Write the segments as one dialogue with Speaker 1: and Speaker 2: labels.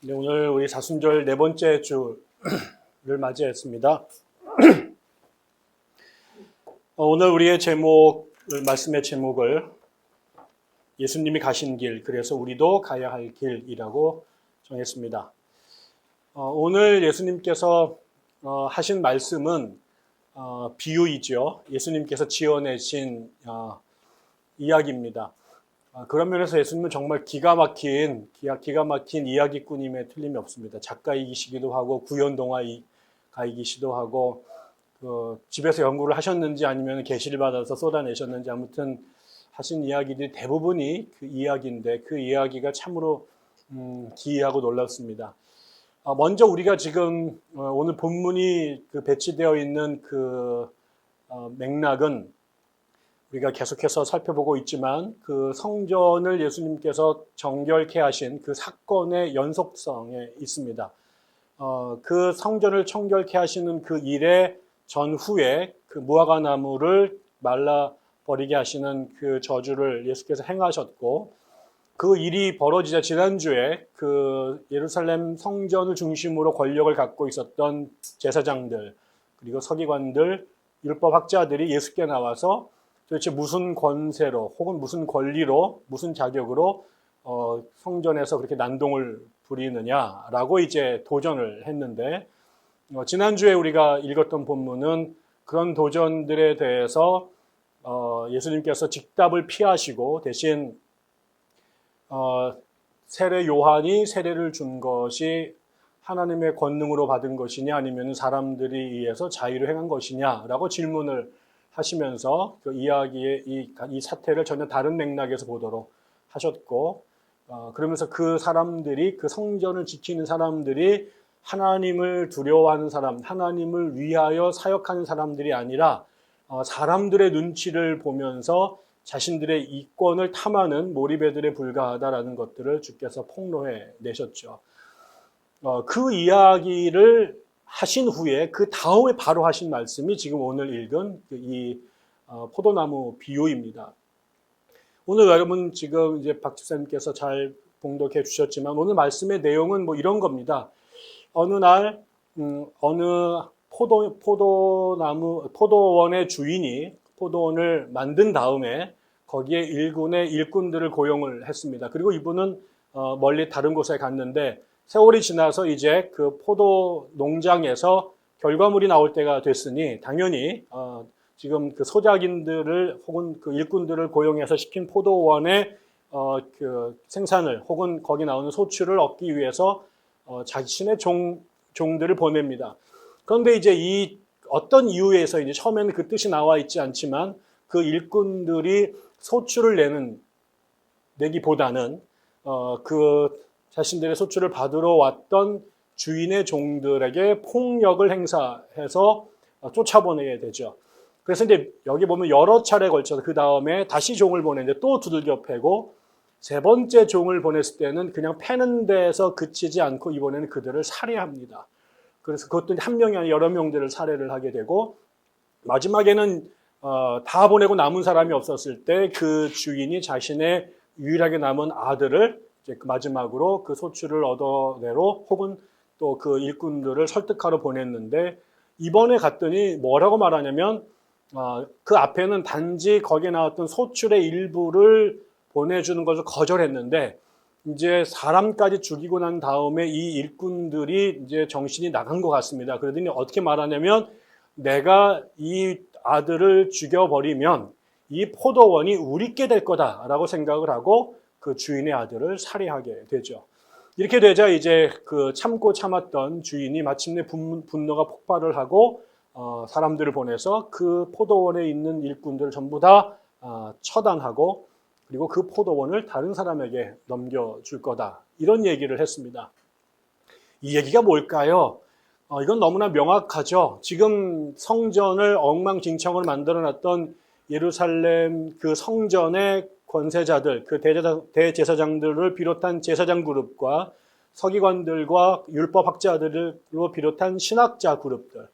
Speaker 1: 네, 오늘 우리 사순절 네 번째 주를 맞이했습니다. 오늘 우리의 말씀의 제목을 예수님이 가신 길, 그래서 우리도 가야 할 길이라고 정했습니다. 오늘 예수님께서 하신 말씀은 비유이죠. 예수님께서 지어내신 이야기입니다. 그런 면에서 예수님은 정말 기가 막힌 이야기꾼임에 틀림이 없습니다. 작가이시기도 하고 구연동화가이시기도 하고 집에서 연구를 하셨는지 아니면 계시를 받아서 쏟아내셨는지 아무튼 하신 이야기들이 대부분이 그 이야기인데 그 이야기가 참으로 기이하고 놀랍습니다. 먼저 우리가 지금 오늘 본문이 배치되어 있는 맥락은 우리가 계속해서 살펴보고 있지만 그 성전을 예수님께서 정결케 하신 그 사건의 연속성에 있습니다. 그 성전을 청결케 하시는 그 일의 전후에 그 무화과 나무를 말라버리게 하시는 그 저주를 예수께서 행하셨고, 그 일이 벌어지자 지난주에 그 예루살렘 성전을 중심으로 권력을 갖고 있었던 제사장들 그리고 서기관들, 율법학자들이 예수께 나와서 도대체 무슨 권세로 혹은 무슨 권리로 무슨 자격으로 성전에서 그렇게 난동을 부리느냐라고 이제 도전을 했는데, 지난주에 우리가 읽었던 본문은 그런 도전들에 대해서 예수님께서 직답을 피하시고 대신 세례 요한이 세례를 준 것이 하나님의 권능으로 받은 것이냐 아니면 사람들이 의해서 자의로 행한 것이냐라고 질문을 하시면서 그 이야기의 이 사태를 전혀 다른 맥락에서 보도록 하셨고, 그러면서 그 사람들이, 그 성전을 지키는 사람들이 하나님을 두려워하는 사람, 하나님을 위하여 사역하는 사람들이 아니라 사람들의 눈치를 보면서 자신들의 이권을 탐하는 몰입애들에 불과하다라는 것들을 주께서 폭로해 내셨죠. 그 이야기를 하신 후에 그 다음에 바로 하신 말씀이 지금 오늘 읽은 이 포도나무 비유입니다. 오늘 여러분 지금 이제 박 집사님께서 잘 봉독해 주셨지만 오늘 말씀의 내용은 뭐 이런 겁니다. 어느 날 어느 포도원의 주인이 포도원을 만든 다음에 거기에 일군의 일꾼들을 고용을 했습니다. 그리고 이분은 멀리 다른 곳에 갔는데 세월이 지나서 이제 그 포도 농장에서 결과물이 나올 때가 됐으니 당연히 지금 그 소작인들을 혹은 그 일꾼들을 고용해서 시킨 포도원의 그 생산을 혹은 거기 나오는 소출을 얻기 위해서 자신의 종들을 보냅니다. 그런데 이제 이 어떤 이유에서 이제 처음에는 그 뜻이 나와 있지 않지만 그 일꾼들이 소출을 내기보다는 그 자신들의 소출을 받으러 왔던 주인의 종들에게 폭력을 행사해서 쫓아보내게 되죠. 그래서 이제 여기 보면 여러 차례 걸쳐서 그 다음에 다시 종을 보내는데 또 두들겨 패고 세 번째 종을 보냈을 때는 그냥 패는 데에서 그치지 않고 이번에는 그들을 살해합니다. 그래서 그것도 한 명이 아니라 여러 명들을 살해를 하게 되고 마지막에는 다 보내고 남은 사람이 없었을 때 그 주인이 자신의 유일하게 남은 아들을 이제 마지막으로 그 소출을 얻어내러 혹은 또 그 일꾼들을 설득하러 보냈는데, 이번에 갔더니 뭐라고 말하냐면 그 앞에는 단지 거기에 나왔던 소출의 일부를 보내주는 것을 거절했는데 이제 사람까지 죽이고 난 다음에 이 일꾼들이 이제 정신이 나간 것 같습니다. 그러더니 어떻게 말하냐면 내가 이 아들을 죽여버리면 이 포도원이 우리께 될 거다라고 생각을 하고 그 주인의 아들을 살해하게 되죠. 이렇게 되자 이제 그 참고 참았던 주인이 마침내 분노가 폭발을 하고 사람들을 보내서 그 포도원에 있는 일꾼들을 전부 다 처단하고 그리고 그 포도원을 다른 사람에게 넘겨줄 거다. 이런 얘기를 했습니다. 이 얘기가 뭘까요? 이건 너무나 명확하죠. 지금 성전을 엉망진창으로 만들어놨던 예루살렘 그 성전의 권세자들, 그 대제사장들을 비롯한 제사장 그룹과 서기관들과 율법학자들로 비롯한 신학자 그룹들,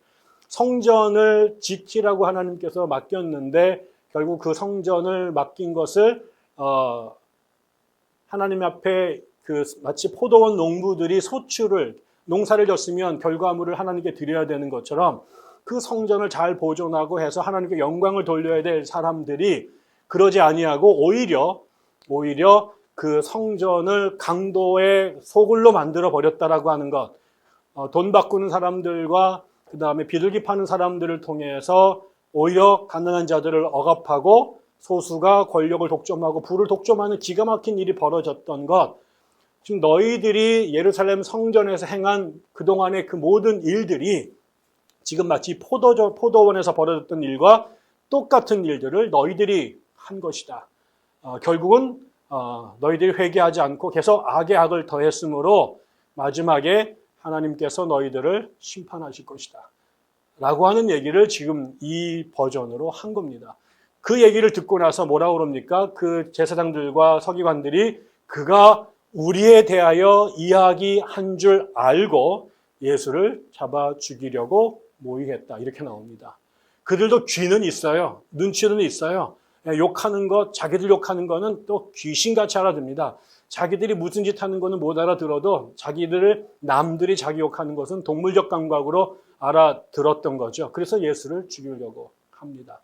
Speaker 1: 성전을 지키라고 하나님께서 맡겼는데 결국 그 성전을 맡긴 것을 하나님 앞에 마치 포도원 농부들이 농사를 졌으면 결과물을 하나님께 드려야 되는 것처럼 그 성전을 잘 보존하고 해서 하나님께 영광을 돌려야 될 사람들이 그러지 아니하고 오히려 그 성전을 강도의 소굴로 만들어 버렸다라고 하는 것, 돈 바꾸는 사람들과 그 다음에 비둘기 파는 사람들을 통해서 오히려 가난한 자들을 억압하고 소수가 권력을 독점하고 부를 독점하는 기가 막힌 일이 벌어졌던 것, 지금 너희들이 예루살렘 성전에서 행한 그동안의 그 모든 일들이 지금 마치 포도원에서 벌어졌던 일과 똑같은 일들을 너희들이 한 것이다. 결국은 너희들이 회개하지 않고 계속 악에 악을 더했으므로 마지막에 하나님께서 너희들을 심판하실 것이다. 라고 하는 얘기를 지금 이 버전으로 한 겁니다. 그 얘기를 듣고 나서 뭐라고 그럽니까? 그 제사장들과 서기관들이 그가 우리에 대하여 이야기한 줄 알고 예수를 잡아 죽이려고 모의했다. 이렇게 나옵니다. 그들도 귀는 있어요. 눈치는 있어요. 욕하는 것, 자기들 욕하는 거는 또 귀신같이 알아듣습니다. 자기들이 무슨 짓 하는 거는 못 알아들어도 남들이 자기 욕하는 것은 동물적 감각으로 알아들었던 거죠. 그래서 예수를 죽이려고 합니다.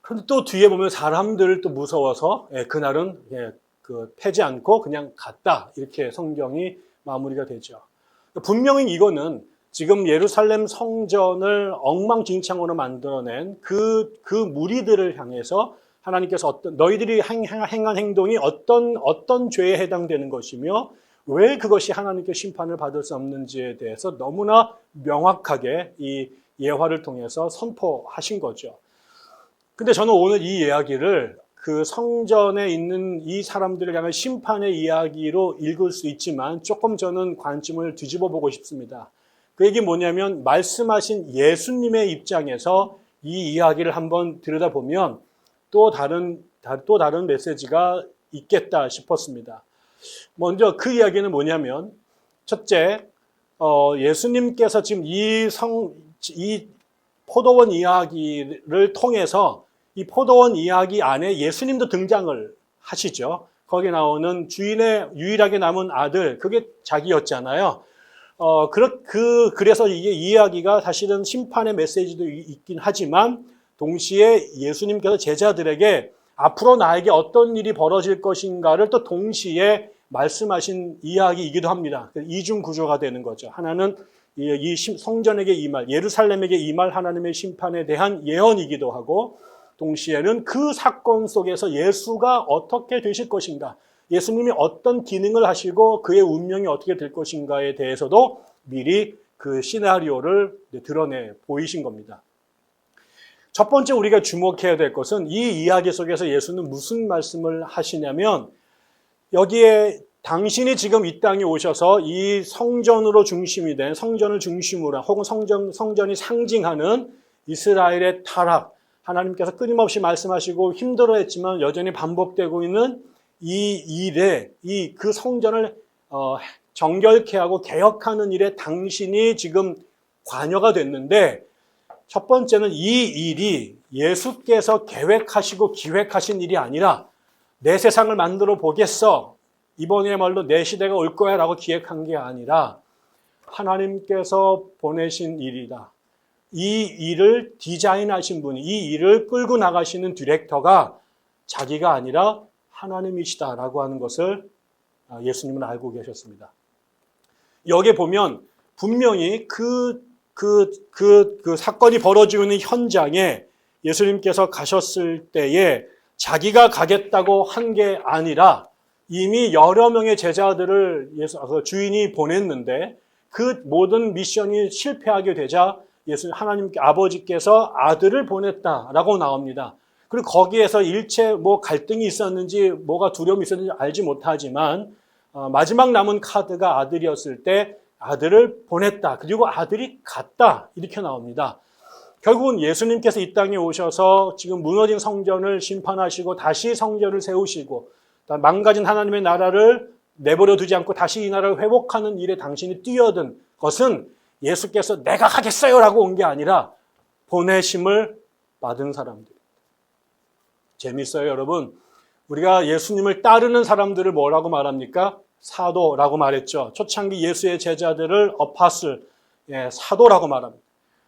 Speaker 1: 그런데 또 뒤에 보면 사람들 또 무서워서 그날은 패지 않고 그냥 갔다. 이렇게 성경이 마무리가 되죠. 분명히 이거는 지금 예루살렘 성전을 엉망진창으로 만들어낸 그 무리들을 향해서 하나님께서 너희들이 행한 행동이 어떤 죄에 해당되는 것이며 왜 그것이 하나님께 심판을 받을 수 없는지에 대해서 너무나 명확하게 이 예화를 통해서 선포하신 거죠. 근데 저는 오늘 이 이야기를 그 성전에 있는 이 사람들을 향한 심판의 이야기로 읽을 수 있지만 조금 저는 관점을 뒤집어 보고 싶습니다. 그 얘기 뭐냐면 말씀하신 예수님의 입장에서 이 이야기를 한번 들여다보면 또 다른 메시지가 있겠다 싶었습니다. 먼저 그 이야기는 뭐냐면 첫째, 예수님께서 지금 이 포도원 이야기를 통해서 이 포도원 이야기 안에 예수님도 등장을 하시죠. 거기 나오는 주인의 유일하게 남은 아들, 그게 자기였잖아요. 그래서 이게 이야기가 사실은 심판의 메시지도 있긴 하지만 동시에 예수님께서 제자들에게 앞으로 나에게 어떤 일이 벌어질 것인가를 또 동시에 말씀하신 이야기이기도 합니다. 이중 구조가 되는 거죠. 하나는 이 성전에게 임할, 예루살렘에게 임할 하나님의 심판에 대한 예언이기도 하고 동시에는 그 사건 속에서 예수가 어떻게 되실 것인가, 예수님이 어떤 기능을 하시고 그의 운명이 어떻게 될 것인가에 대해서도 미리 그 시나리오를 드러내 보이신 겁니다. 첫 번째 우리가 주목해야 될 것은 이 이야기 속에서 예수는 무슨 말씀을 하시냐면 여기에 당신이 지금 이 땅에 오셔서 이 성전으로 중심이 된 성전을 중심으로 혹은 성전이 상징하는 이스라엘의 타락, 하나님께서 끊임없이 말씀하시고 힘들어했지만 여전히 반복되고 있는 이 일에 그 성전을 정결케 하고 개혁하는 일에 당신이 지금 관여가 됐는데 첫 번째는 이 일이 예수께서 계획하시고 기획하신 일이 아니라 내 세상을 만들어 보겠어, 이번에야말로 내 시대가 올 거야 라고 기획한 게 아니라 하나님께서 보내신 일이다. 이 일을 디자인하신 분이, 이 일을 끌고 나가시는 디렉터가 자기가 아니라 하나님이시다라고 하는 것을 예수님은 알고 계셨습니다. 여기에 보면 분명히 그 사건이 벌어지고 있는 현장에 예수님께서 가셨을 때에 자기가 가겠다고 한 게 아니라 이미 여러 명의 제자들을 주인이 보냈는데 그 모든 미션이 실패하게 되자 하나님께 아버지께서 아들을 보냈다라고 나옵니다. 그리고 거기에서 일체 갈등이 있었는지 뭐가 두려움이 있었는지 알지 못하지만 마지막 남은 카드가 아들이었을 때 아들을 보냈다. 그리고 아들이 갔다. 이렇게 나옵니다. 결국은 예수님께서 이 땅에 오셔서 지금 무너진 성전을 심판하시고 다시 성전을 세우시고 망가진 하나님의 나라를 내버려 두지 않고 다시 이 나라를 회복하는 일에 당신이 뛰어든 것은 예수께서 내가 하겠어요 라고 온 게 아니라 보내심을 받은 사람들. 재밌어요, 여러분. 우리가 예수님을 따르는 사람들을 뭐라고 말합니까? 사도라고 말했죠. 초창기 예수의 제자들을 어파슬, 사도라고 말합니다.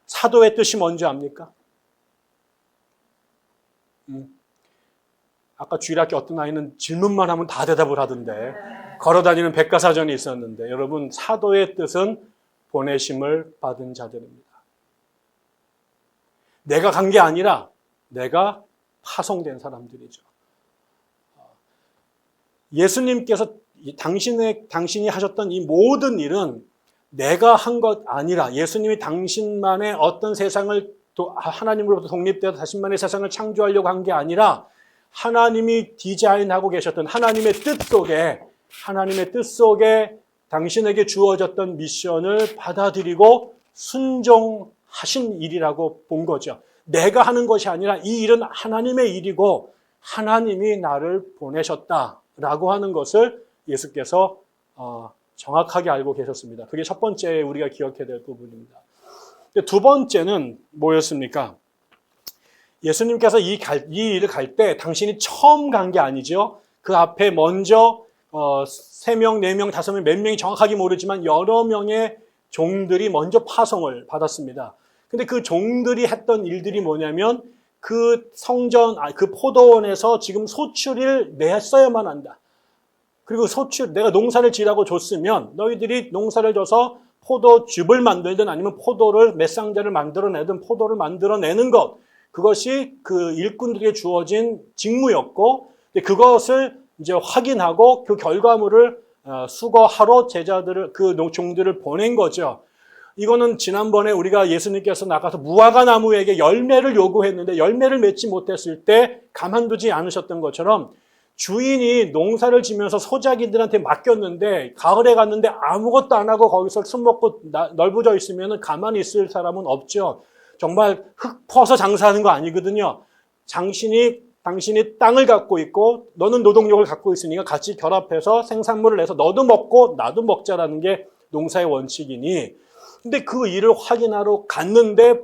Speaker 1: 사도의 뜻이 뭔지 압니까? 아까 주일학교 어떤 아이는 질문만 하면 다 대답을 하던데, 걸어다니는 백과사전이 있었는데, 여러분, 사도의 뜻은 보내심을 받은 자들입니다. 내가 간 게 아니라 내가 파송된 사람들이죠. 예수님께서 당신이 하셨던 이 모든 일은 내가 한 것 아니라, 예수님이 당신만의 어떤 세상을 하나님으로부터 독립되어 자신만의 세상을 창조하려고 한 게 아니라 하나님이 디자인하고 계셨던 하나님의 뜻 속에 당신에게 주어졌던 미션을 받아들이고 순종하신 일이라고 본 거죠. 내가 하는 것이 아니라 이 일은 하나님의 일이고 하나님이 나를 보내셨다라고 하는 것을 예수께서 정확하게 알고 계셨습니다. 그게 첫 번째 우리가 기억해야 될 부분입니다. 두 번째는 뭐였습니까? 예수님께서 이 일을 갈 때 당신이 처음 간 게 아니죠. 그 앞에 먼저 3명, 4명, 5명, 몇 명이 정확하게 모르지만 여러 명의 종들이 먼저 파송을 받았습니다. 근데 그 종들이 했던 일들이 뭐냐면 그 성전, 그 포도원에서 지금 소출을 냈어야만 한다. 그리고 내가 농사를 지라고 줬으면 너희들이 농사를 줘서 포도즙을 만들든 아니면 맷상자를 만들어내든 포도를 만들어내는 것, 그것이 그 일꾼들에게 주어진 직무였고, 그것을 이제 확인하고 그 결과물을 수거하러 그 종들을 보낸 거죠. 이거는 지난번에 우리가 예수님께서 나가서 무화과 나무에게 열매를 요구했는데 열매를 맺지 못했을 때 가만두지 않으셨던 것처럼 주인이 농사를 지면서 소작이들한테 맡겼는데 가을에 갔는데 아무것도 안 하고 거기서 술 먹고 널브져 있으면 가만히 있을 사람은 없죠. 정말 흙 퍼서 장사하는 거 아니거든요. 당신이 땅을 갖고 있고 너는 노동력을 갖고 있으니까 같이 결합해서 생산물을 내서 너도 먹고 나도 먹자라는 게 농사의 원칙이니, 근데 그 일을 확인하러 갔는데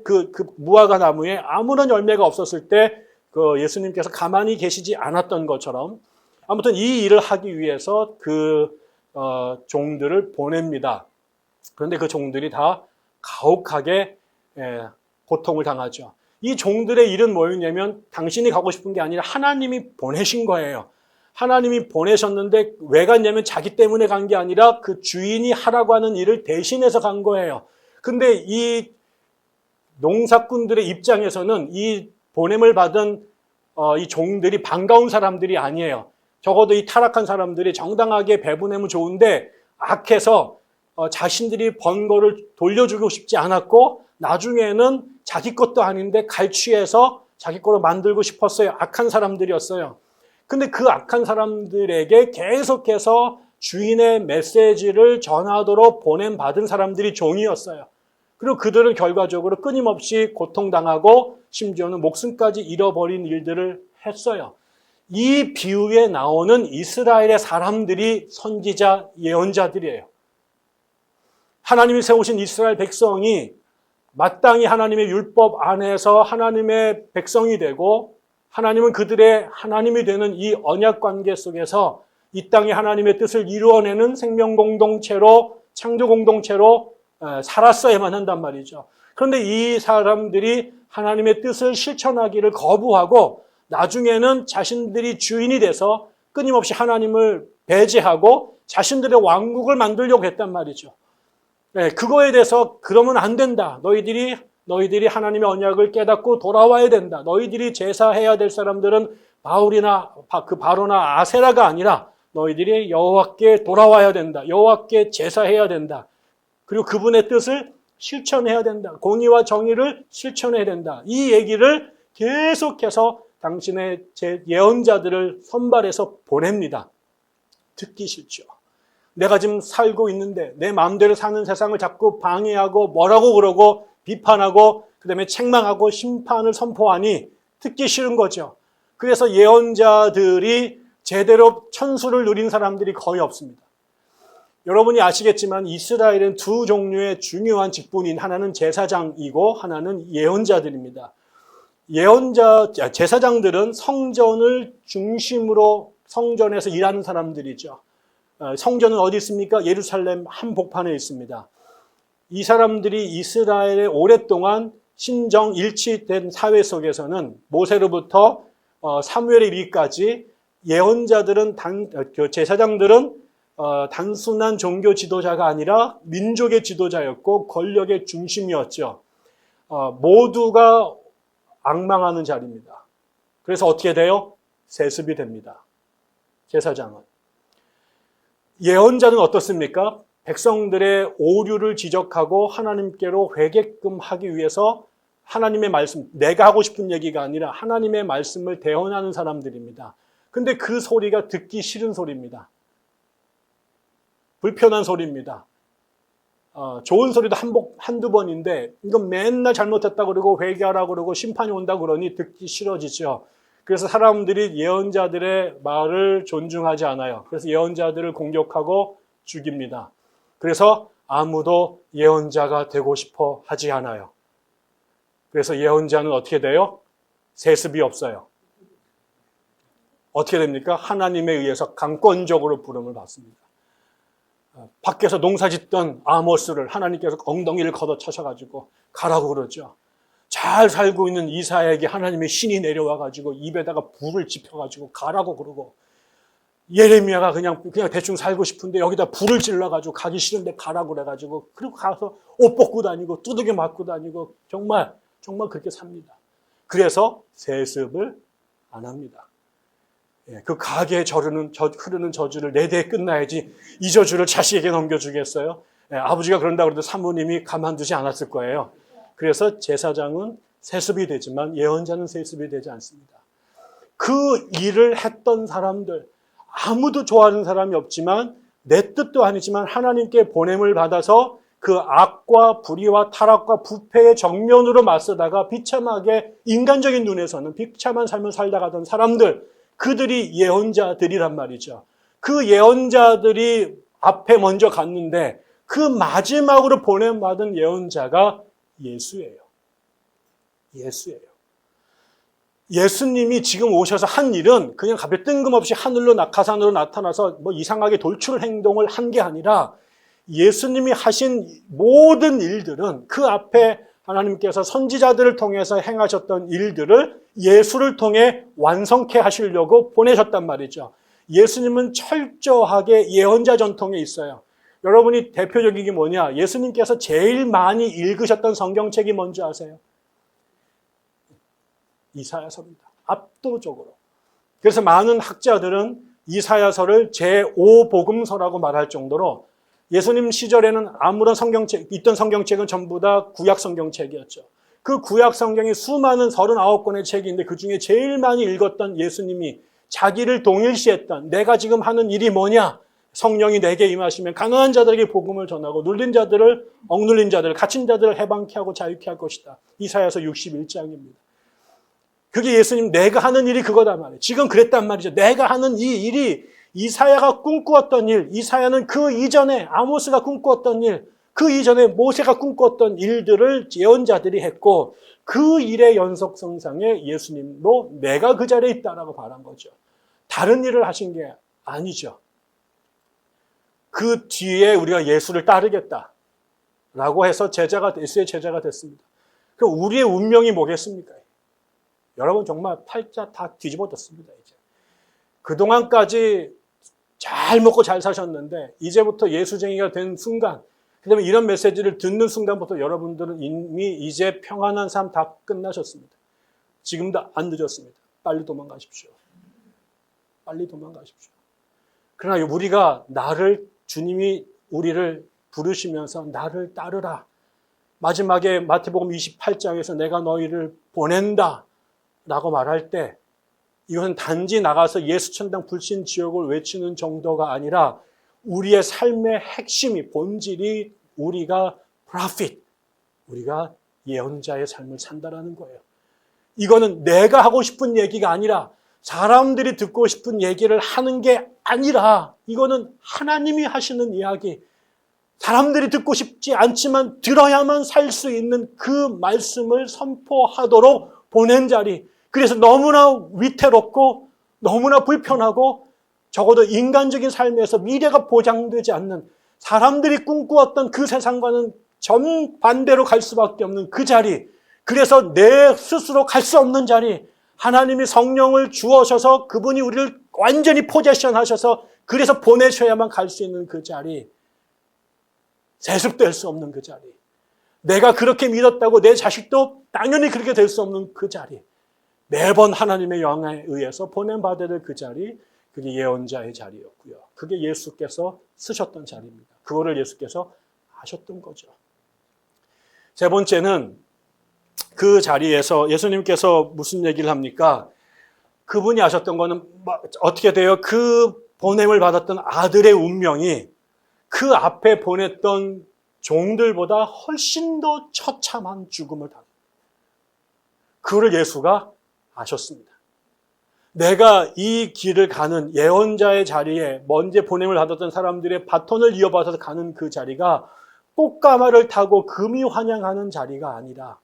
Speaker 1: 그 무화과 나무에 아무런 열매가 없었을 때 그 예수님께서 가만히 계시지 않았던 것처럼 아무튼 이 일을 하기 위해서 그 종들을 보냅니다. 그런데 그 종들이 다 가혹하게 고통을 당하죠. 이 종들의 일은 뭐였냐면 당신이 가고 싶은 게 아니라 하나님이 보내신 거예요. 하나님이 보내셨는데 왜 갔냐면 자기 때문에 간 게 아니라 그 주인이 하라고 하는 일을 대신해서 간 거예요. 근데 이 농사꾼들의 입장에서는 이 보냄을 받은 이 종들이 반가운 사람들이 아니에요. 적어도 이 타락한 사람들이 정당하게 배분하면 좋은데 악해서 자신들이 번 거를 돌려주고 싶지 않았고 나중에는 자기 것도 아닌데 갈취해서 자기 거로 만들고 싶었어요. 악한 사람들이었어요. 근데 그 악한 사람들에게 계속해서 주인의 메시지를 전하도록 보냄받은 사람들이 종이었어요. 그리고 그들은 결과적으로 끊임없이 고통당하고 심지어는 목숨까지 잃어버린 일들을 했어요. 이 비유에 나오는 이스라엘의 사람들이 선지자, 예언자들이에요. 하나님이 세우신 이스라엘 백성이 마땅히 하나님의 율법 안에서 하나님의 백성이 되고 하나님은 그들의 하나님이 되는 이 언약 관계 속에서 이 땅에 하나님의 뜻을 이루어내는 생명 공동체로, 창조 공동체로 살았어야만 한단 말이죠. 그런데 이 사람들이 하나님의 뜻을 실천하기를 거부하고 나중에는 자신들이 주인이 돼서 끊임없이 하나님을 배제하고 자신들의 왕국을 만들려고 했단 말이죠. 그거에 대해서 그러면 안 된다. 너희들이 하나님의 언약을 깨닫고 돌아와야 된다. 너희들이 제사해야 될 사람들은 바로나 아세라가 아니라 너희들이 여호와께 돌아와야 된다. 여호와께 제사해야 된다. 그리고 그분의 뜻을 실천해야 된다. 공의와 정의를 실천해야 된다. 이 얘기를 계속해서 당신의 예언자들을 선발해서 보냅니다. 듣기 싫죠. 내가 지금 살고 있는데 내 마음대로 사는 세상을 자꾸 방해하고 뭐라고 그러고 비판하고 그다음에 책망하고 심판을 선포하니 듣기 싫은 거죠. 그래서 예언자들이 제대로 천수를 누린 사람들이 거의 없습니다. 여러분이 아시겠지만 이스라엘은 두 종류의 중요한 직분인 하나는 제사장이고 하나는 예언자들입니다. 제사장들은 성전을 중심으로 성전에서 일하는 사람들이죠. 성전은 어디 있습니까? 예루살렘 한복판에 있습니다. 이 사람들이 이스라엘에 오랫동안 신정 일치된 사회 속에서는 모세로부터 사무엘에 이르기까지 예언자들은 제사장들은 단순한 종교 지도자가 아니라 민족의 지도자였고 권력의 중심이었죠. 모두가 앙망하는 자리입니다. 그래서 어떻게 돼요? 세습이 됩니다. 제사장은. 예언자는 어떻습니까? 백성들의 오류를 지적하고 하나님께로 회개끔 하기 위해서 하나님의 말씀, 내가 하고 싶은 얘기가 아니라 하나님의 말씀을 대언하는 사람들입니다. 근데 그 소리가 듣기 싫은 소리입니다. 불편한 소리입니다. 좋은 소리도 한두 번인데 이건 맨날 잘못했다고 그러고 회개하라고 그러고 심판이 온다고 그러니 듣기 싫어지죠. 그래서 사람들이 예언자들의 말을 존중하지 않아요. 그래서 예언자들을 공격하고 죽입니다. 그래서 아무도 예언자가 되고 싶어 하지 않아요. 그래서 예언자는 어떻게 돼요? 세습이 없어요. 어떻게 됩니까? 하나님에 의해서 강권적으로 부름을 받습니다. 밖에서 농사 짓던 아모스를 하나님께서 엉덩이를 걷어차셔가지고 가라고 그러죠. 잘 살고 있는 이사야에게 하나님의 신이 내려와가지고 입에다가 불을 지펴가지고 가라고 그러고, 예레미야가 그냥 대충 살고 싶은데 여기다 불을 질러가지고 가기 싫은데 가라고 그래가지고, 그리고 가서 옷 벗고 다니고 두들겨 맞고 다니고 정말 그렇게 삽니다. 그래서 세습을 안 합니다. 그 가게에 흐르는 저주를 4대에 끝나야지 이 저주를 자식에게 넘겨주겠어요? 아버지가 그런다고 해도 사모님이 가만두지 않았을 거예요. 그래서 제사장은 세습이 되지만 예언자는 세습이 되지 않습니다. 그 일을 했던 사람들, 아무도 좋아하는 사람이 없지만 내 뜻도 아니지만 하나님께 보냄을 받아서 그 악과 불의와 타락과 부패의 정면으로 맞서다가 비참하게 인간적인 눈에서는 비참한 삶을 살다 가던 사람들, 그들이 예언자들이란 말이죠. 그 예언자들이 앞에 먼저 갔는데 그 마지막으로 보냄받은 예언자가 예수예요. 예수님이 지금 오셔서 한 일은 그냥 갑자기 뜬금없이 하늘로 가산으로 나타나서 뭐 이상하게 돌출 행동을 한 게 아니라, 예수님이 하신 모든 일들은 그 앞에 하나님께서 선지자들을 통해서 행하셨던 일들을 예수를 통해 완성케 하시려고 보내셨단 말이죠. 예수님은 철저하게 예언자 전통에 있어요. 여러분이 대표적인 게 뭐냐? 예수님께서 제일 많이 읽으셨던 성경책이 뭔지 아세요? 이사야서입니다. 압도적으로. 그래서 많은 학자들은 이사야서를 제5복음서라고 말할 정도로, 예수님 시절에는 아무런 있던 성경책은 전부 다 구약 성경책이었죠. 그 구약 성경이 수많은 39권의 책이 있는데 그 중에 제일 많이 읽었던 예수님이 자기를 동일시했던, 내가 지금 하는 일이 뭐냐? 성령이 내게 임하시면 가난한 자들에게 복음을 전하고 눌린 자들을, 억눌린 자들을, 갇힌 자들을 해방케 하고 자유케 할 것이다. 이사야서 61장입니다. 그게 예수님 내가 하는 일이 그거다 말이에요. 지금 그랬단 말이죠. 내가 하는 이 일이 이사야가 꿈꾸었던 일, 이사야는 그 이전에 아모스가 꿈꾸었던 일, 그 이전에 모세가 꿈꿨던 일들을 예언자들이 했고, 그 일의 연속선상에 예수님도 내가 그 자리에 있다라고 말한 거죠. 다른 일을 하신 게 아니죠. 그 뒤에 우리가 예수를 따르겠다라고 해서 예수의 제자가 됐습니다. 그럼 우리의 운명이 뭐겠습니까? 여러분 정말 팔자 다 뒤집어졌습니다. 이제 그동안까지 잘 먹고 잘 사셨는데 이제부터 예수쟁이가 된 순간, 그다음에 이런 메시지를 듣는 순간부터 여러분들은 이미 이제 평안한 삶 다 끝나셨습니다. 지금도 안 늦었습니다. 빨리 도망가십시오. 빨리 도망가십시오. 그러나 우리가 주님이 우리를 부르시면서 나를 따르라. 마지막에 마태복음 28장에서 내가 너희를 보낸다 라고 말할 때, 이것은 단지 나가서 예수 천당 불신 지옥을 외치는 정도가 아니라 우리의 삶의 핵심이, 본질이 우리가 prophet, 우리가 예언자의 삶을 산다라는 거예요. 이거는 내가 하고 싶은 얘기가 아니라, 사람들이 듣고 싶은 얘기를 하는 게 아니라, 이거는 하나님이 하시는 이야기, 사람들이 듣고 싶지 않지만 들어야만 살 수 있는 그 말씀을 선포하도록 보낸 자리. 그래서 너무나 위태롭고 너무나 불편하고 적어도 인간적인 삶에서 미래가 보장되지 않는, 사람들이 꿈꾸었던 그 세상과는 정반대로 갈 수밖에 없는 그 자리, 그래서 내 스스로 갈 수 없는 자리, 하나님이 성령을 주어셔서 그분이 우리를 완전히 포제션 하셔서 그래서 보내셔야만 갈 수 있는 그 자리, 세습될 수 없는 그 자리, 내가 그렇게 믿었다고 내 자식도 당연히 그렇게 될 수 없는 그 자리, 매번 하나님의 영에 의해서 보냄받아야 될 그 자리, 그게 예언자의 자리였고요. 그게 예수께서 쓰셨던 자리입니다. 그거를 예수께서 하셨던 거죠. 세 번째는 그 자리에서 예수님께서 무슨 얘기를 합니까? 그분이 하셨던 거는 어떻게 돼요? 그 보냄을 받았던 아들의 운명이 그 앞에 보냈던 종들보다 훨씬 더 처참한 죽음을 당합니다. 그거를 예수가 아셨습니다. 내가 이 길을 가는 예언자의 자리에 먼저 보냄을 받았던 사람들의 바톤을 이어받아서 가는 그 자리가 꽃가마를 타고 금이 환영하는 자리가 아니라,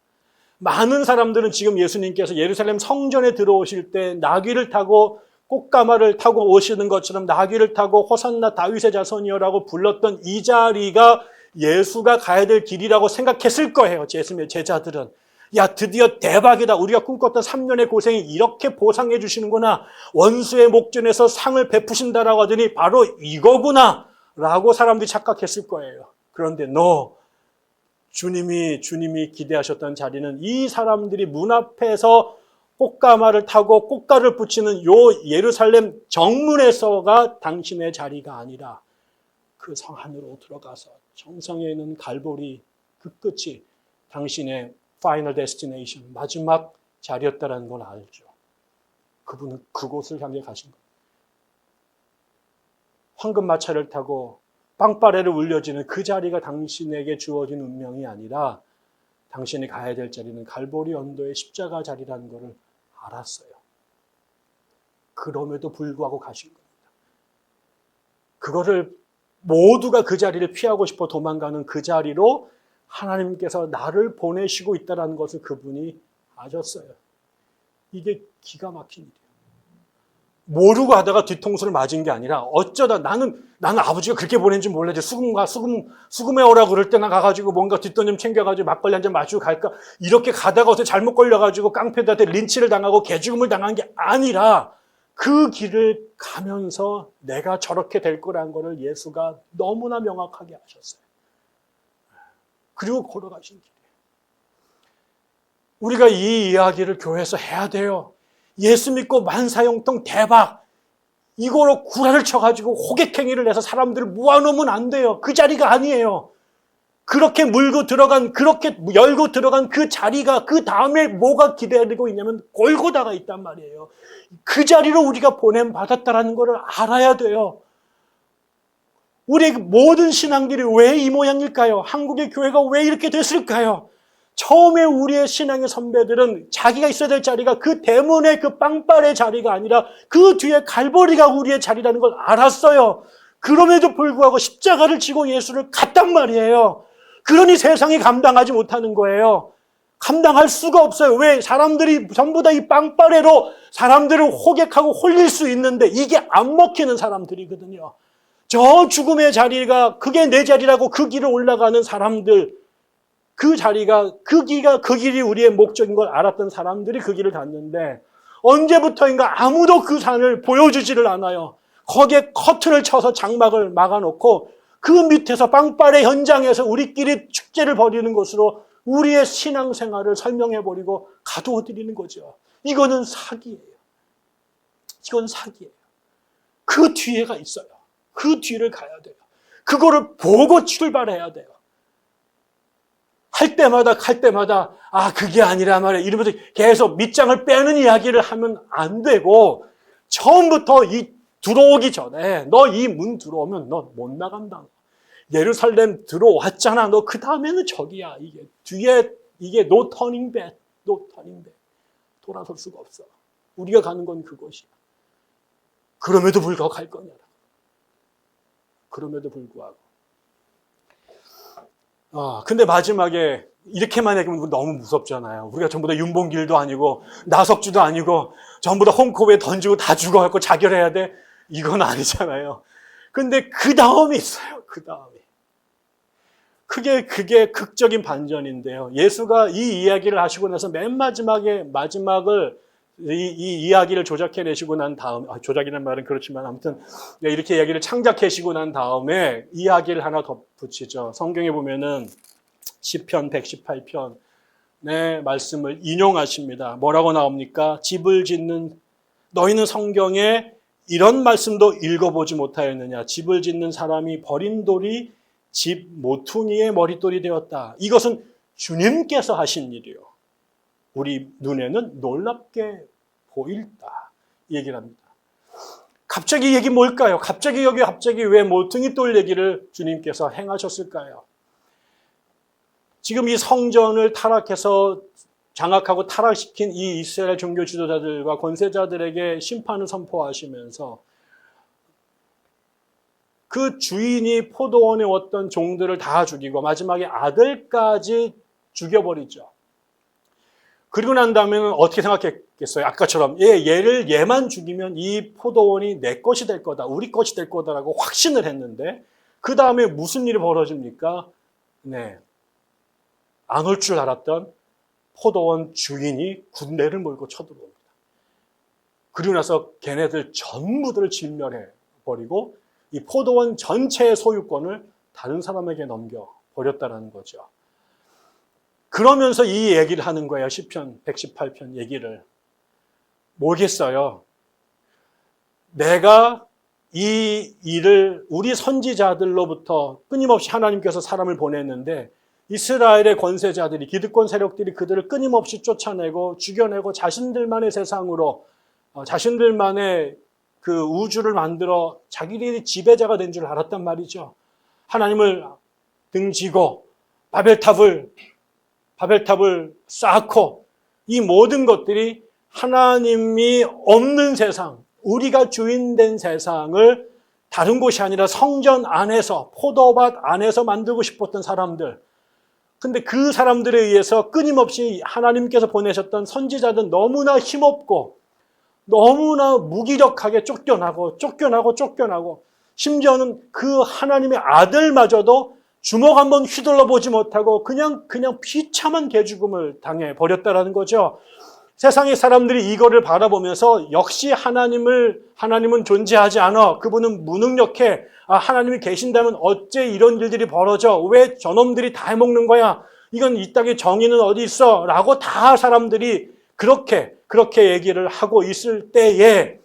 Speaker 1: 많은 사람들은 지금 예수님께서 예루살렘 성전에 들어오실 때 나귀를 타고 꽃가마를 타고 오시는 것처럼 나귀를 타고 호산나 다윗의 자손이여라고 불렀던 이 자리가 예수가 가야 될 길이라고 생각했을 거예요. 예수님의 제자들은. 야, 드디어 대박이다. 우리가 꿈꿨던 3년의 고생이 이렇게 보상해 주시는구나. 원수의 목전에서 상을 베푸신다라고 하더니 바로 이거구나 라고 사람들이 착각했을 거예요. 그런데 주님이 기대하셨던 자리는 이 사람들이 문 앞에서 꽃가마를 타고 꽃가루를 붙이는 요 예루살렘 정문에서가 당신의 자리가 아니라 그 성 안으로 들어가서 정성에 있는 갈보리 그 끝이 당신의 파이널 데스티네이션, 마지막 자리였다는 걸 알죠. 그분은 그곳을 향해 가신 거예요. 황금마차를 타고 빵빠레를 울려지는 그 자리가 당신에게 주어진 운명이 아니라 당신이 가야 될 자리는 갈보리 언도의 십자가 자리라는 것을 알았어요. 그럼에도 불구하고 가신 겁니다. 그거를 모두가 그 자리를 피하고 싶어 도망가는 그 자리로 하나님께서 나를 보내시고 있다는 것을 그분이 아셨어요. 이게 기가 막힌 일이에요. 모르고 하다가 뒤통수를 맞은 게 아니라 어쩌다 나는 아버지가 그렇게 보낸지 몰랐지. 수금에 오라고 그럴 때나 가가지고 뭔가 뒷돈 좀 챙겨가지고 막걸리 한 잔 마시고 갈까. 이렇게 가다가 어떻게 잘못 걸려가지고 깡패들한테 린치를 당하고 개죽음을 당한 게 아니라 그 길을 가면서 내가 저렇게 될 거라는 것을 예수가 너무나 명확하게 아셨어요. 그리고 걸어가신 길이에요. 우리가 이 이야기를 교회에서 해야 돼요. 예수 믿고 만사형통 대박, 이거로 구라를 쳐가지고 호객행위를 해서 사람들을 모아놓으면 안 돼요. 그 자리가 아니에요. 그렇게 물고 들어간, 그렇게 열고 들어간 그 자리가 그 다음에 뭐가 기다리고 있냐면 골고다가 있단 말이에요. 그 자리로 우리가 보냄받았다는 것을 알아야 돼요. 우리의 모든 신앙들이 왜 이 모양일까요? 한국의 교회가 왜 이렇게 됐을까요? 처음에 우리의 신앙의 선배들은 자기가 있어야 될 자리가 그 대문의 그 빵빠레 자리가 아니라 그 뒤에 갈보리가 우리의 자리라는 걸 알았어요. 그럼에도 불구하고 십자가를 지고 예수를 갔단 말이에요. 그러니 세상이 감당하지 못하는 거예요. 감당할 수가 없어요. 왜? 사람들이 전부 다 이 빵빠레로 사람들을 호객하고 홀릴 수 있는데 이게 안 먹히는 사람들이거든요. 저 죽음의 자리가 그게 내 자리라고 그 길을 올라가는 사람들, 그 자리가 그 길이 우리의 목적인 걸 알았던 사람들이 그 길을 갔는데 언제부터인가 아무도 그 산을 보여주지를 않아요. 거기에 커튼을 쳐서 장막을 막아놓고 그 밑에서 빵빠레 현장에서 우리끼리 축제를 벌이는 것으로 우리의 신앙생활을 설명해버리고 가둬드리는 거죠. 이거는 사기예요. 이건 사기예요. 그 뒤에가 있어요. 그 뒤를 가야 돼요. 그거를 보고 출발해야 돼요. 할 때마다 그게 아니라 말이야 이러면서 계속 밑장을 빼는 이야기를 하면 안 되고 처음부터 들어오기 전에 너 이 문 들어오면 너 못 나간다. 예루살렘 들어왔잖아. 너 그 다음에는 저기야. 이게 뒤에 이게 no turning back. 돌아설 수가 없어. 우리가 가는 건 그것이야. 그럼에도 불구하고 갈 거냐. 그럼에도 불구하고. 근데 마지막에 이렇게만 얘기하면 너무 무섭잖아요. 우리가 전부 다 윤봉길도 아니고 나석주도 아니고 전부 다 홈코브에 던지고 다 죽어갖고 자결해야 돼? 이건 아니잖아요. 근데 그 다음이 있어요. 그 다음이. 그게 극적인 반전인데요. 예수가 이 이야기를 하시고 나서 맨 마지막을 이 이야기를 조작해내시고 난 다음, 조작이라는 말은 그렇지만 아무튼 이렇게 이야기를 창작하시고 난 다음에 이야기를 하나 덧붙이죠. 성경에 보면은 시편 118편의 말씀을 인용하십니다. 뭐라고 나옵니까? 집을 짓는, 너희는 성경에 이런 말씀도 읽어보지 못하였느냐? 집을 짓는 사람이 버린 돌이 집 모퉁이의 머릿돌이 되었다. 이것은 주님께서 하신 일이요. 우리 눈에는 놀랍게 보일다. 이 얘기를 합니다. 갑자기 이 얘기 뭘까요? 갑자기 왜 모퉁이 돌 얘기를 주님께서 행하셨을까요? 지금 이 성전을 타락해서 장악하고 타락시킨 이 이스라엘 종교 지도자들과 권세자들에게 심판을 선포하시면서 그 주인이 포도원에 왔던 종들을 다 죽이고 마지막에 아들까지 죽여버리죠. 그리고 난 다음에는 어떻게 생각했겠어요? 아까처럼 얘만 죽이면 이 포도원이 내 것이 될 거다, 우리 것이 될 거다라고 확신을 했는데 그 다음에 무슨 일이 벌어집니까? 안 올 줄 알았던 포도원 주인이 군대를 몰고 쳐들어옵니다. 그리고 나서 걔네들 전부들을 진멸해버리고 이 포도원 전체의 소유권을 다른 사람에게 넘겨버렸다는 거죠. 그러면서 이 얘기를 하는 거예요. 시편 118편 얘기를. 뭐겠어요? 내가 이 일을 우리 선지자들로부터 끊임없이 하나님께서 사람을 보냈는데 이스라엘의 권세자들이, 기득권 세력들이 그들을 끊임없이 쫓아내고 죽여내고 자신들만의 세상으로, 자신들만의 그 우주를 만들어 자기들이 지배자가 된 줄 알았단 말이죠. 하나님을 등지고 바벨탑을 쌓고 이 모든 것들이 하나님이 없는 세상, 우리가 주인된 세상을 다른 곳이 아니라 성전 안에서, 포도밭 안에서 만들고 싶었던 사람들. 근데 그 사람들에 의해서 끊임없이 하나님께서 보내셨던 선지자들은 너무나 힘없고 너무나 무기력하게 쫓겨나고 심지어는 그 하나님의 아들마저도 주먹 한번 휘둘러 보지 못하고 그냥 비참한 개죽음을 당해 버렸다라는 거죠. 세상의 사람들이 이거를 바라보면서 역시 하나님은 존재하지 않아. 그분은 무능력해. 하나님이 계신다면 어째 이런 일들이 벌어져? 왜 저놈들이 다 해먹는 거야? 이건 이 땅에 정의는 어디 있어? 라고 다 사람들이 그렇게 얘기를 하고 있을 때에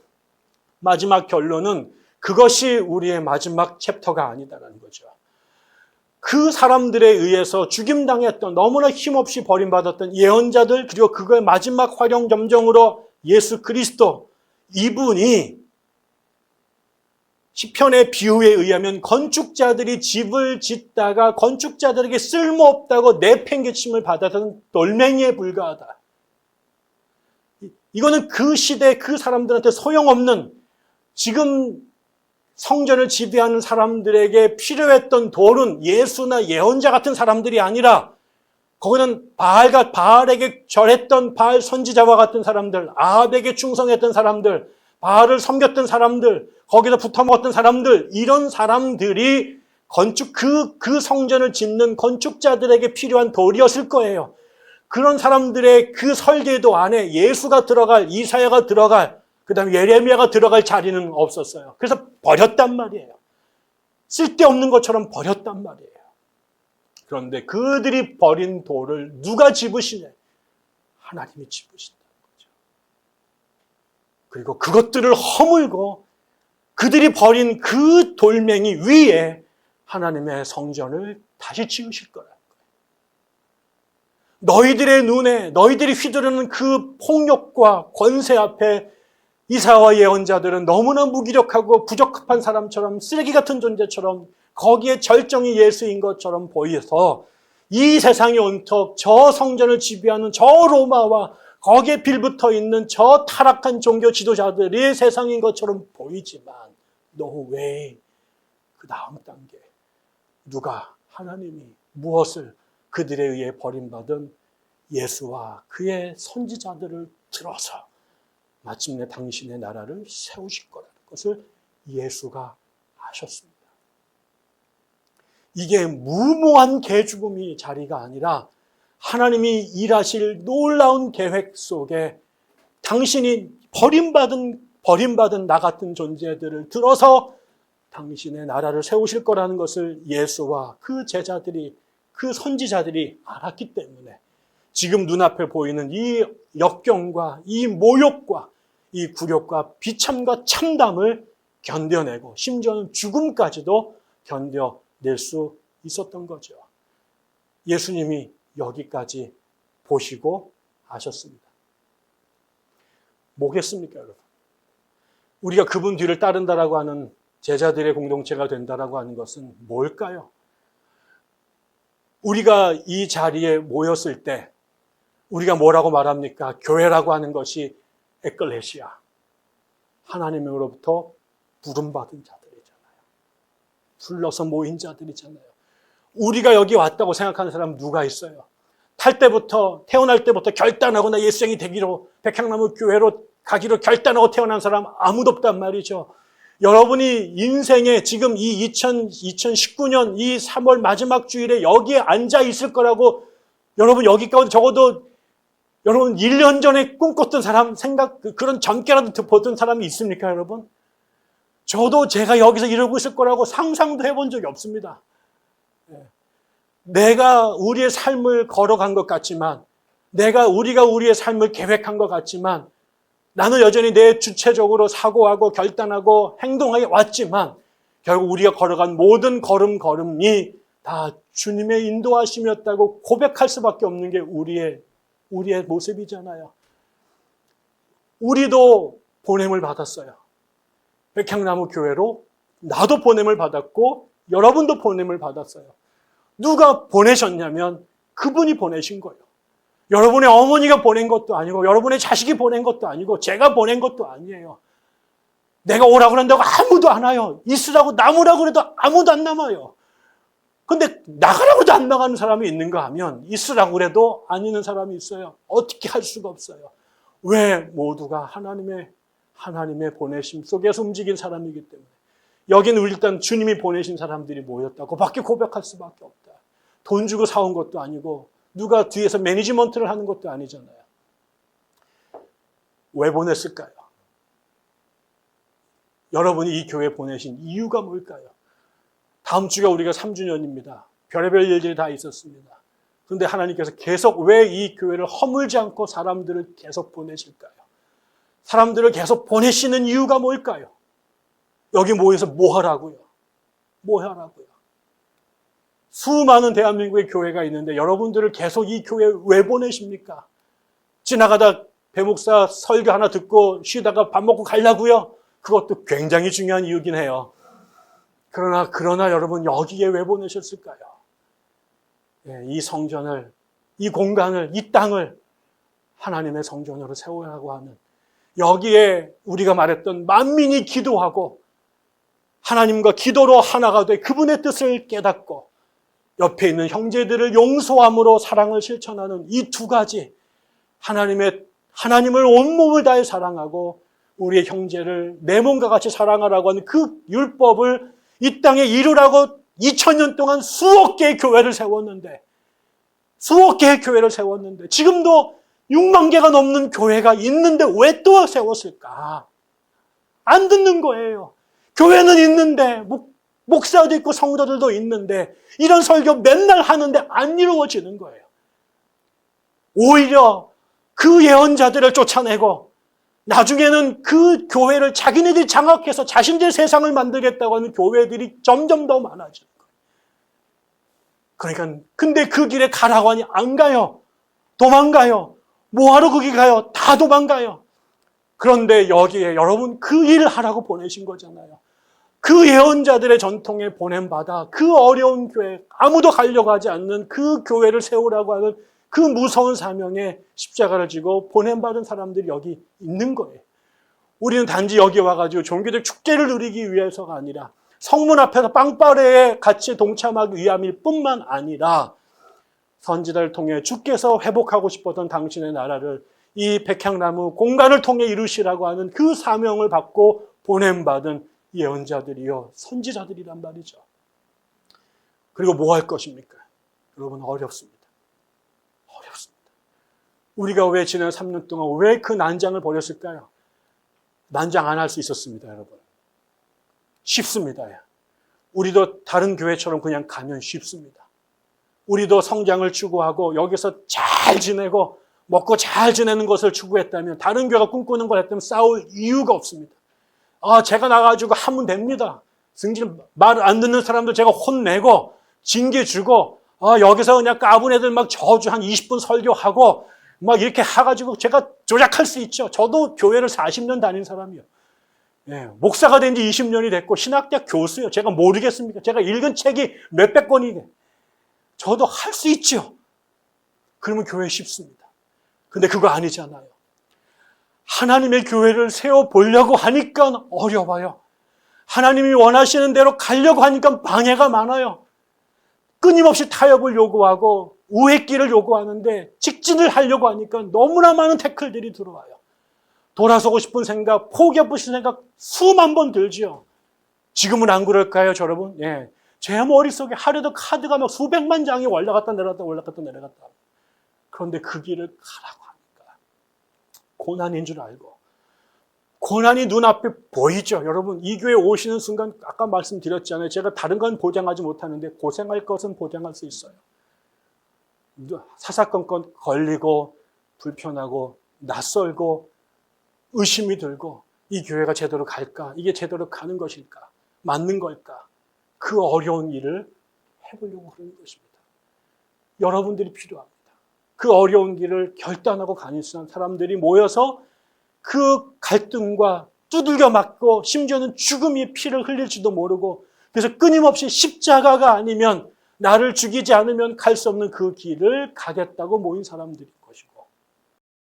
Speaker 1: 마지막 결론은 그것이 우리의 마지막 챕터가 아니다라는 거죠. 그 사람들에 의해서 죽임당했던, 너무나 힘없이 버림받았던 예언자들, 그리고 그거의 마지막 활용 점정으로 예수 그리스도, 이분이 시편의 비유에 의하면 건축자들이 집을 짓다가 건축자들에게 쓸모없다고 내팽개침을 받았던 돌멩이에 불과하다. 이거는 그 시대 그 사람들한테 소용없는, 지금 성전을 지배하는 사람들에게 필요했던 돌은 예수나 예언자 같은 사람들이 아니라 거기는 바알에게 절했던 바알 선지자와 같은 사람들, 아합에게 충성했던 사람들, 바알을 섬겼던 사람들, 거기서 붙어먹었던 사람들, 이런 사람들이 그 성전을 짓는 건축자들에게 필요한 돌이었을 거예요. 그런 사람들의 그 설계도 안에 예수가 들어갈, 이사야가 들어갈, 그 다음에 예레미야가 들어갈 자리는 없었어요. 그래서 버렸단 말이에요. 쓸데없는 것처럼 버렸단 말이에요. 그런데 그들이 버린 돌을 누가 집으시냐? 하나님이 집으신다는 거죠. 그리고 그것들을 허물고 그들이 버린 그 돌멩이 위에 하나님의 성전을 다시 지으실 거라는 거예요. 너희들의 눈에, 너희들이 휘두르는 그 폭력과 권세 앞에 이사야와 예언자들은 너무나 무기력하고 부적합한 사람처럼, 쓰레기 같은 존재처럼, 거기에 절정이 예수인 것처럼 보여서 이 세상이 온통 저 성전을 지배하는 저 로마와 거기에 빌붙어 있는 저 타락한 종교 지도자들이 세상인 것처럼 보이지만 no way. 그 다음 단계, 누가, 하나님이 무엇을 그들에 의해 버림받은 예수와 그의 선지자들을 들어서 마침내 당신의 나라를 세우실 거라는 것을 예수가 아셨습니다. 이게 무모한 개죽음이 자리가 아니라 하나님이 일하실 놀라운 계획 속에 당신이 버림받은 나 같은 존재들을 들어서 당신의 나라를 세우실 거라는 것을 예수와 그 제자들이, 그 선지자들이 알았기 때문에 지금 눈앞에 보이는 이 역경과 이 모욕과 이 굴욕과 비참과 참담을 견뎌내고 심지어는 죽음까지도 견뎌낼 수 있었던 거죠. 예수님이 여기까지 보시고 아셨습니다. 뭐겠습니까, 여러분? 우리가 그분 뒤를 따른다라고 하는 제자들의 공동체가 된다라고 하는 것은 뭘까요? 우리가 이 자리에 모였을 때 우리가 뭐라고 말합니까? 교회라고 하는 것이 에클레시아, 하나님으로부터 부름받은 자들이잖아요. 불러서 모인 자들이잖아요. 우리가 여기 왔다고 생각하는 사람은 누가 있어요? 태어날 때부터 결단하고 나 예수생이 되기로, 백향나무 교회로 가기로 결단하고 태어난 사람 아무도 없단 말이죠. 여러분이 인생에 지금 이 2019년 이 3월 마지막 주일에 여기에 앉아 있을 거라고 여러분 여기 가운데 적어도 여러분 1년 전에 꿈꿨던 사람 그런 점괘라도 보던 사람이 있습니까, 여러분? 저도 제가 여기서 이러고 있을 거라고 상상도 해본 적이 없습니다. 내가 우리의 삶을 걸어간 것 같지만, 우리가 우리의 삶을 계획한 것 같지만, 나는 여전히 내 주체적으로 사고하고 결단하고 행동하게 왔지만, 결국 우리가 걸어간 모든 걸음이 다 주님의 인도하심이었다고 고백할 수밖에 없는 게 우리의 모습이잖아요. 우리도 보냄을 받았어요. 백향나무 교회로 나도 보냄을 받았고 여러분도 보냄을 받았어요. 누가 보내셨냐면 그분이 보내신 거예요. 여러분의 어머니가 보낸 것도 아니고 여러분의 자식이 보낸 것도 아니고 제가 보낸 것도 아니에요. 내가 오라고 한다고 아무도 안 와요. 있으라고 남으라고 해도 아무도 안 남아요. 근데 나가라고도 안 나가는 사람이 있는가 하면 있으라고 해도 안 있는 사람이 있어요. 어떻게 할 수가 없어요. 왜? 모두가 하나님의 보내심 속에서 움직인 사람이기 때문에. 여기는 일단 주님이 보내신 사람들이 모였다고 밖에 고백할 수밖에 없다. 돈 주고 사온 것도 아니고 누가 뒤에서 매니지먼트를 하는 것도 아니잖아요. 왜 보냈을까요? 여러분이 이 교회에 보내신 이유가 뭘까요? 다음 주가 우리가 3주년입니다. 별의별 일들이 다 있었습니다. 그런데 하나님께서 계속 왜 이 교회를 허물지 않고 사람들을 계속 보내실까요? 사람들을 계속 보내시는 이유가 뭘까요? 여기 모여서 뭐 하라고요? 수많은 대한민국의 교회가 있는데 여러분들을 계속 이 교회에 왜 보내십니까? 지나가다 배목사 설교 하나 듣고 쉬다가 밥 먹고 가려고요? 그것도 굉장히 중요한 이유긴 해요. 그러나 여러분 여기에 왜 보내셨을까요? 이 성전을, 이 공간을, 이 땅을 하나님의 성전으로 세우라고 하는, 여기에 우리가 말했던 만민이 기도하고 하나님과 기도로 하나가 돼 그분의 뜻을 깨닫고 옆에 있는 형제들을 용서함으로 사랑을 실천하는 이 두 가지, 하나님을 온몸을 다해 사랑하고 우리의 형제를 내 몸과 같이 사랑하라고 하는 그 율법을 이 땅에 이루라고 2000년 동안 수억 개의 교회를 세웠는데 지금도 6만 개가 넘는 교회가 있는데 왜 또 세웠을까? 안 듣는 거예요. 교회는 있는데 목사도 있고 성도들도 있는데 이런 설교 맨날 하는데 안 이루어지는 거예요. 오히려 그 예언자들을 쫓아내고 나중에는 그 교회를 자기네들이 장악해서 자신들 세상을 만들겠다고 하는 교회들이 점점 더 많아지는 거예요. 그러니까 근데 그 길에 가라고 하니 안 가요. 도망가요. 뭐하러 거기 가요? 다 도망가요. 그런데 여기에 여러분 그 일을 하라고 보내신 거잖아요. 그 예언자들의 전통에 보냄받아 그 어려운 교회, 아무도 가려고 하지 않는 그 교회를 세우라고 하는 그 무서운 사명에 십자가를 지고 보냄받은 사람들이 여기 있는 거예요. 우리는 단지 여기 와가지고 종교적 축제를 누리기 위해서가 아니라 성문 앞에서 빵빠레에 같이 동참하기 위함일 뿐만 아니라 선지자를 통해 주께서 회복하고 싶었던 당신의 나라를 이 백향나무 공간을 통해 이루시라고 하는 그 사명을 받고 보냄받은 예언자들이요 선지자들이란 말이죠. 그리고 뭐 할 것입니까? 여러분 어렵습니다. 어렵습니다. 우리가 왜 지난 3년 동안 왜 그 난장을 벌였을까요? 난장 안 할 수 있었습니다, 여러분. 쉽습니다. 우리도 다른 교회처럼 그냥 가면 쉽습니다. 우리도 성장을 추구하고 여기서 잘 지내고 먹고 잘 지내는 것을 추구했다면 다른 교회가 꿈꾸는 걸 했다면 싸울 이유가 없습니다. 제가 나가가지고 하면 됩니다. 승진 말 안 듣는 사람들 제가 혼내고 징계 주고 여기서 그냥 까분 애들 막 저주 한 20분 설교하고 막 이렇게 해가지고 제가 조작할 수 있죠. 저도 교회를 40년 다닌 사람이요. 예, 목사가 된 지 20년이 됐고 신학대학 교수요. 제가 모르겠습니까? 제가 읽은 책이 몇백 권이네. 저도 할 수 있죠. 그러면 교회 쉽습니다. 근데 그거 아니잖아요. 하나님의 교회를 세워보려고 하니까 어려워요. 하나님이 원하시는 대로 가려고 하니까 방해가 많아요. 끊임없이 타협을 요구하고 우회길을 요구하는데 직진을 하려고 하니까 너무나 많은 태클들이 들어와요. 돌아서고 싶은 생각, 포기하고 싶은 생각 수만 번 들지요. 지금은 안 그럴까요, 여러분? 예. 제 머릿속에 하루도 카드가 막 수백만 장이 올라갔다 내려갔다 올라갔다 내려갔다. 그런데 그 길을 가라고 하니까 고난인 줄 알고 고난이 눈앞에 보이죠. 여러분 이 교회에 오시는 순간 아까 말씀드렸잖아요. 제가 다른 건 보장하지 못하는데 고생할 것은 보장할 수 있어요. 사사건건 걸리고 불편하고 낯설고 의심이 들고 이 교회가 제대로 갈까? 이게 제대로 가는 것일까? 맞는 걸까? 그 어려운 일을 해보려고 그러는 것입니다. 여러분들이 필요합니다. 그 어려운 길을 결단하고 가는 사람들이 모여서 그 갈등과 두들겨 맞고 심지어는 죽음의 피를 흘릴지도 모르고 그래서 끊임없이 십자가가 아니면 나를 죽이지 않으면 갈 수 없는 그 길을 가겠다고 모인 사람들인 것이고